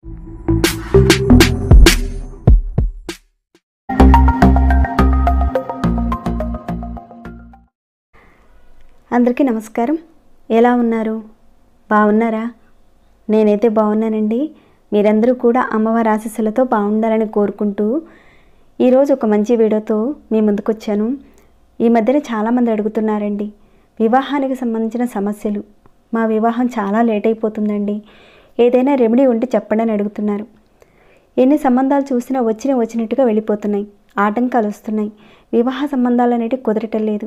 అందరికీ నమస్కారం. ఎలా ఉన్నారు? బాగున్నారా? నేనైతే బాగున్నానండి. మీరందరూ కూడా అమ్మవారి ఆశీస్సులతో బాగుండాలని కోరుకుంటూ ఈరోజు ఒక మంచి వీడియోతో మీ ముందుకు వచ్చాను. ఈ మధ్యన చాలామంది అడుగుతున్నారండి, వివాహానికి సంబంధించిన సమస్యలు. మా వివాహం చాలా లేట్ అయిపోతుందండి, ఏదైనా రెమెడీ ఉంటే చెప్పండి అని అడుగుతున్నారు. ఎన్ని సంబంధాలు చూసినా వచ్చినట్టుగా వెళ్ళిపోతున్నాయి, ఆటంకాలు వస్తున్నాయి. వివాహ సంబంధాలు అనేటివి కుదరటం లేదు.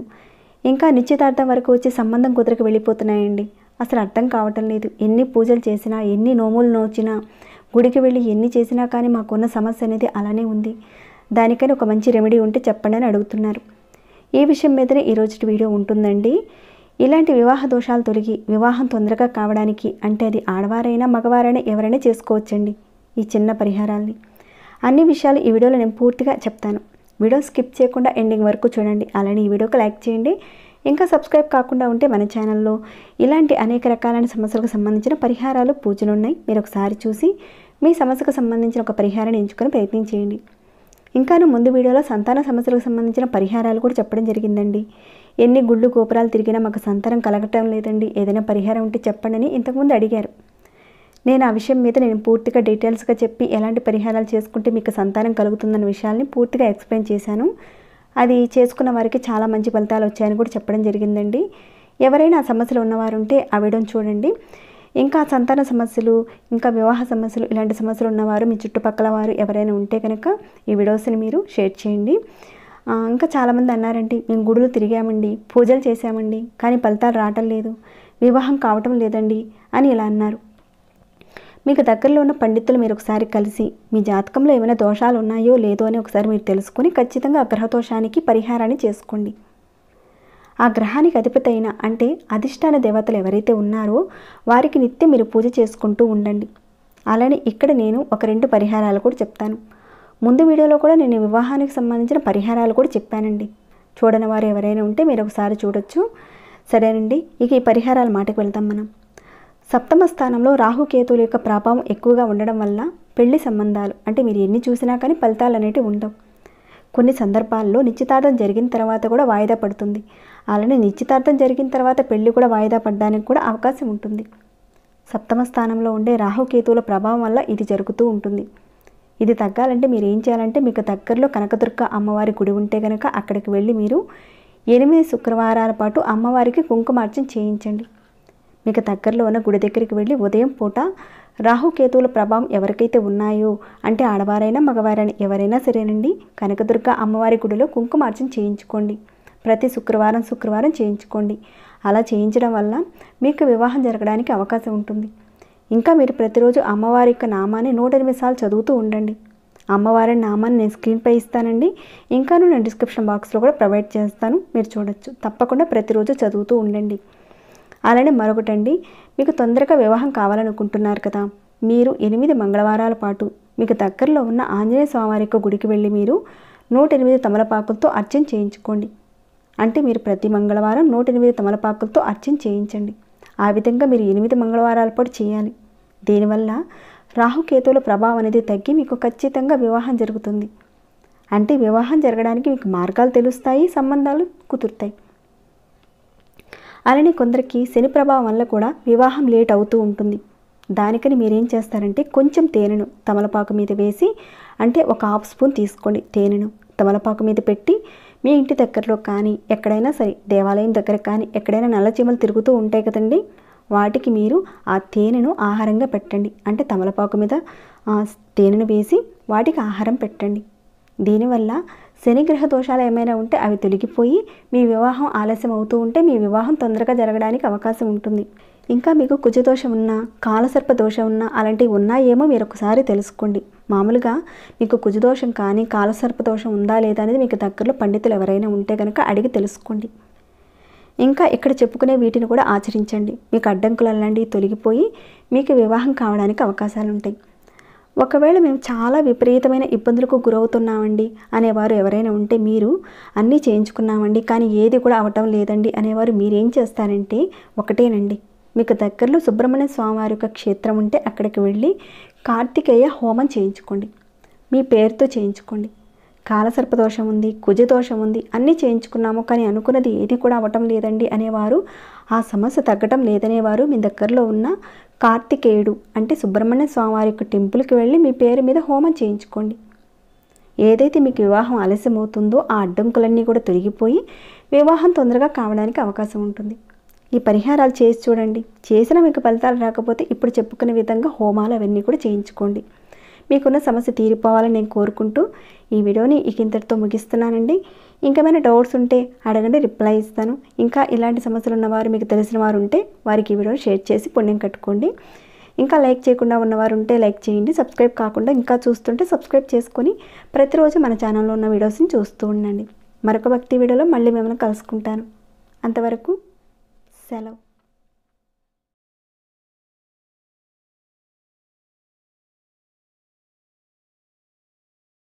ఇంకా నిశ్చితార్థం వరకు వచ్చి సంబంధం కుదరకు వెళ్ళిపోతున్నాయండి. అసలు అర్థం కావటం లేదు. ఎన్ని పూజలు చేసినా, ఎన్ని నోములు నోచినా, గుడికి వెళ్ళి ఎన్ని చేసినా కానీ మాకున్న సమస్య అనేది అలానే ఉంది. దానికని ఒక మంచి రెమెడీ ఉంటే చెప్పండి అని అడుగుతున్నారు. ఈ విషయం మీదనే ఈరోజు వీడియో ఉంటుందండి. ఇలాంటి వివాహ దోషాలు తొలగి వివాహం తొందరగా కావడానికి, అంటే అది ఆడవారైనా మగవారైనా ఎవరైనా చేసుకోవచ్చండి ఈ చిన్న పరిహారాల్ని. అన్ని విషయాలు ఈ వీడియోలో నేను పూర్తిగా చెప్తాను. వీడియో స్కిప్ చేయకుండా ఎండింగ్ వరకు చూడండి. అలానే ఈ వీడియోకి లైక్ చేయండి. ఇంకా సబ్స్క్రైబ్ కాకుండా ఉంటే మన ఛానల్లో ఇలాంటి అనేక రకాలైన సమస్యలకు సంబంధించిన పరిహారాలు, పూజలు ఉన్నాయి. మీరు ఒకసారి చూసి మీ సమస్యకు సంబంధించిన ఒక పరిహారాన్ని ఎంచుకొని ప్రయత్నం చేయండి. ఇంకాను ముందు వీడియోలో సంతాన సమస్యలకు సంబంధించిన పరిహారాలు కూడా చెప్పడం జరిగిందండి. ఎన్ని గుళ్ళు గోపురాలు తిరిగినా మాకు సంతానం కలగటం లేదండి, ఏదైనా పరిహారం ఉంటే చెప్పండి అని ఇంతకుముందు అడిగారు. నేను ఆ విషయం మీద పూర్తిగా డీటెయిల్స్గా చెప్పి ఎలాంటి పరిహారాలు చేసుకుంటే మీకు సంతానం కలుగుతుందన్న విషయాల్ని పూర్తిగా ఎక్స్ప్లెయిన్ చేశాను. అది చేసుకున్న వారికి చాలా మంచి ఫలితాలు వచ్చాయని కూడా చెప్పడం జరిగిందండి. ఎవరైనా ఆ సమస్యలు ఉన్నవారు ఉంటే ఆ వీడియోని చూడండి. ఇంకా సంతాన సమస్యలు, ఇంకా వివాహ సమస్యలు, ఇలాంటి సమస్యలు ఉన్నవారు మీ చుట్టుపక్కల వారు ఎవరైనా ఉంటే కనుక ఈ వీడియోస్ని మీరు షేర్ చేయండి. ఇంకా చాలామంది అన్నారండి, మేము గుడులు తిరిగామండి, పూజలు చేశామండి, కానీ ఫలితాలు రావటం లేదు, వివాహం కావటం లేదండి అని ఇలా అన్నారు. మీకు దగ్గరలో ఉన్న పండితులు మీరు ఒకసారి కలిసి మీ జాతకంలో ఏమైనా దోషాలు ఉన్నాయో లేదో అని ఒకసారి మీరు తెలుసుకొని ఖచ్చితంగా ఆ గ్రహ దోషానికి పరిహారాన్ని చేసుకోండి. ఆ గ్రహానికి అధిపతి అయిన, అంటే అధిష్టాన దేవతలు ఎవరైతే ఉన్నారో వారికి నిత్యం మీరు పూజ చేసుకుంటూ ఉండండి. అలానే ఇక్కడ నేను ఒక 2 పరిహారాలు కూడా చెప్తాను. ముందు వీడియోలో కూడా నేను వివాహానికి సంబంధించిన పరిహారాలు కూడా చెప్పానండి. చూడని వారు ఎవరైనా ఉంటే మీరు ఒకసారి చూడొచ్చు. సరేనండి, ఇక ఈ పరిహారాల మాటకు వెళ్తాం మనం. సప్తమ స్థానంలో రాహుకేతువుల యొక్క ప్రభావం ఎక్కువగా ఉండడం వల్ల పెళ్లి సంబంధాలు, అంటే మీరు ఎన్ని చూసినా కానీ ఫలితాలు అనేటివి ఉండవు. కొన్ని సందర్భాల్లో నిశ్చితార్థం జరిగిన తర్వాత కూడా వాయిదా పడుతుంది. అలానే నిశ్చితార్థం జరిగిన తర్వాత పెళ్లి కూడా వాయిదా పడడానికి కూడా అవకాశం ఉంటుంది. సప్తమ స్థానంలో ఉండే రాహుకేతువుల ప్రభావం వల్ల ఇది జరుగుతూ ఉంటుంది. ఇది తగ్గాలంటే మీరు ఏం చేయాలంటే, మీకు దగ్గరలో కనకదుర్గ అమ్మవారి గుడి ఉంటే కనుక అక్కడికి వెళ్ళి మీరు 8 శుక్రవారాల పాటు అమ్మవారికి కుంకుమార్చన చేయించండి. మీకు దగ్గరలో ఉన్న గుడి దగ్గరికి వెళ్ళి ఉదయం పూట రాహుకేతువుల ప్రభావం ఎవరికైతే ఉన్నాయో, అంటే ఆడవారైనా మగవారైనా ఎవరైనా సరేనండి, కనకదుర్గ అమ్మవారి గుడిలో కుంకుమార్చన చేయించుకోండి. ప్రతి శుక్రవారం చేయించుకోండి. అలా చేయించడం వల్ల మీకు వివాహం జరగడానికి అవకాశం ఉంటుంది. ఇంకా మీరు ప్రతిరోజు అమ్మవారి యొక్క నామాన్ని 108 సార్లు చదువుతూ ఉండండి. అమ్మవారి నామాన్ని నేను స్క్రీన్పై ఇస్తానండి. ఇంకాను నేను డిస్క్రిప్షన్ బాక్స్లో కూడా ప్రొవైడ్ చేస్తాను, మీరు చూడొచ్చు. తప్పకుండా ప్రతిరోజు చదువుతూ ఉండండి. అలానే మరొకటండి, మీకు తొందరగా వివాహం కావాలనుకుంటున్నారు కదా, మీరు 8 మంగళవారాల పాటు మీకు దగ్గరలో ఉన్న ఆంజనేయ స్వామి యొక్క గుడికి వెళ్ళి మీరు 108 తమలపాకులతో అర్చన చేయించుకోండి. అంటే మీరు ప్రతి మంగళవారం 108 తమలపాకులతో అర్చన చేయించండి. ఆ విధంగా మీరు 8 మంగళవారాల పాటు చేయాలి. దీనివల్ల రాహుకేతువుల ప్రభావం అనేది తగ్గి మీకు ఖచ్చితంగా వివాహం జరుగుతుంది. అంటే వివాహం జరగడానికి మీకు మార్గాలు తెలుస్తాయి, సంబంధాలు కుదురుతాయి. అలానే కొందరికి శని ప్రభావం వల్ల కూడా వివాహం లేట్ అవుతూ ఉంటుంది. దానికని మీరేం చేస్తారంటే, కొంచెం తేనెను తమలపాకు మీద వేసి, అంటే ఒక 1/2 స్పూన్ తీసుకోండి. తేనెను తమలపాకు మీద పెట్టి మీ ఇంటి దగ్గరలో కానీ ఎక్కడైనా సరే, దేవాలయం దగ్గర కానీ ఎక్కడైనా నల్ల చీమలు తిరుగుతూ ఉంటాయి కదండి, వాటికి మీరు ఆ తేనెను ఆహారంగా పెట్టండి. అంటే తమలపాకు మీద తేనెను వేసి వాటికి ఆహారం పెట్టండి. దీనివల్ల శనిగ్రహ దోషాలు ఏమైనా ఉంటే అవి తొలగిపోయి మీ వివాహం ఆలస్యం అవుతూ ఉంటే మీ వివాహం తొందరగా జరగడానికి అవకాశం ఉంటుంది. ఇంకా మీకు కుజదోషం ఉన్నా, కాలసర్ప దోషం ఉన్నా, అలాంటివి ఉన్నాయేమో మీరు ఒకసారి తెలుసుకోండి. మామూలుగా మీకు కుజదోషం కానీ కాలసర్ప దోషం ఉందా లేదా అనేది మీకు దగ్గరలో పండితులు ఎవరైనా ఉంటే కనుక అడిగి తెలుసుకోండి. ఇంకా ఇక్కడ చెప్పుకునే వీటిని కూడా ఆచరించండి. మీకు అడ్డంకులు అలాంటివి తొలగిపోయి మీకు వివాహం కావడానికి అవకాశాలు ఉంటాయి. ఒకవేళ మేము చాలా విపరీతమైన ఇబ్బందులకు గురవుతున్నామండి అనేవారు ఎవరైనా ఉంటే, మీరు అన్నీ చేయించుకున్నామండి కానీ ఏది కూడా అవటం లేదండి అనేవారు మీరేం చేస్తారంటే, ఒకటేనండి, మీకు దగ్గరలో సుబ్రహ్మణ్య స్వామివారి యొక్క క్షేత్రం ఉంటే అక్కడికి వెళ్ళి కార్తికేయ హోమం చేయించుకోండి. మీ పేరుతో చేయించుకోండి. కాలసర్పదోషం ఉంది, కుజదోషం ఉంది, అన్నీ చేయించుకున్నాము కానీ అనుకున్నది ఏది కూడా అవ్వటం లేదండి అనేవారు, ఆ సమస్య తగ్గటం లేదనేవారు మీ దగ్గరలో ఉన్న కార్తికేయుడు అంటే సుబ్రహ్మణ్య స్వామివారి యొక్క టెంపుల్కి వెళ్ళి మీ పేరు మీద హోమం చేయించుకోండి. ఏదైతే మీకు వివాహం ఆలస్యమవుతుందో ఆ అడ్డంకులన్నీ కూడా తొలగిపోయి వివాహం తొందరగా కావడానికి అవకాశం ఉంటుంది. ఈ పరిహారాలు చేసి చూడండి. చేసిన మీకు ఫలితాలు రాకపోతే ఇప్పుడు చెప్పుకునే విధంగా హోమాలు అవన్నీ కూడా చేయించుకోండి. మీకున్న సమస్య తీరిపోవాలని నేను కోరుకుంటూ ఈ వీడియోని ఇంతటితో ముగిస్తున్నానండి. ఇంకేమైనా డౌట్స్ ఉంటే అడగండి, రిప్లై ఇస్తాను. ఇంకా ఇలాంటి సమస్యలు ఉన్నవారు మీకు తెలిసిన వారు ఉంటే వారికి ఈ వీడియోని షేర్ చేసి పుణ్యం కట్టుకోండి. ఇంకా లైక్ చేయకుండా ఉన్నవారు ఉంటే లైక్ చేయండి. సబ్స్క్రైబ్ కాకుండా ఇంకా చూస్తుంటే సబ్స్క్రైబ్ చేసుకొని ప్రతిరోజు మన ఛానల్లో ఉన్న వీడియోస్ని చూస్తూ ఉండండి. మరొక భక్తి వీడియోలో మళ్ళీ మిమ్మల్ని కలుసుకుంటాను. అంతవరకు సెలవు.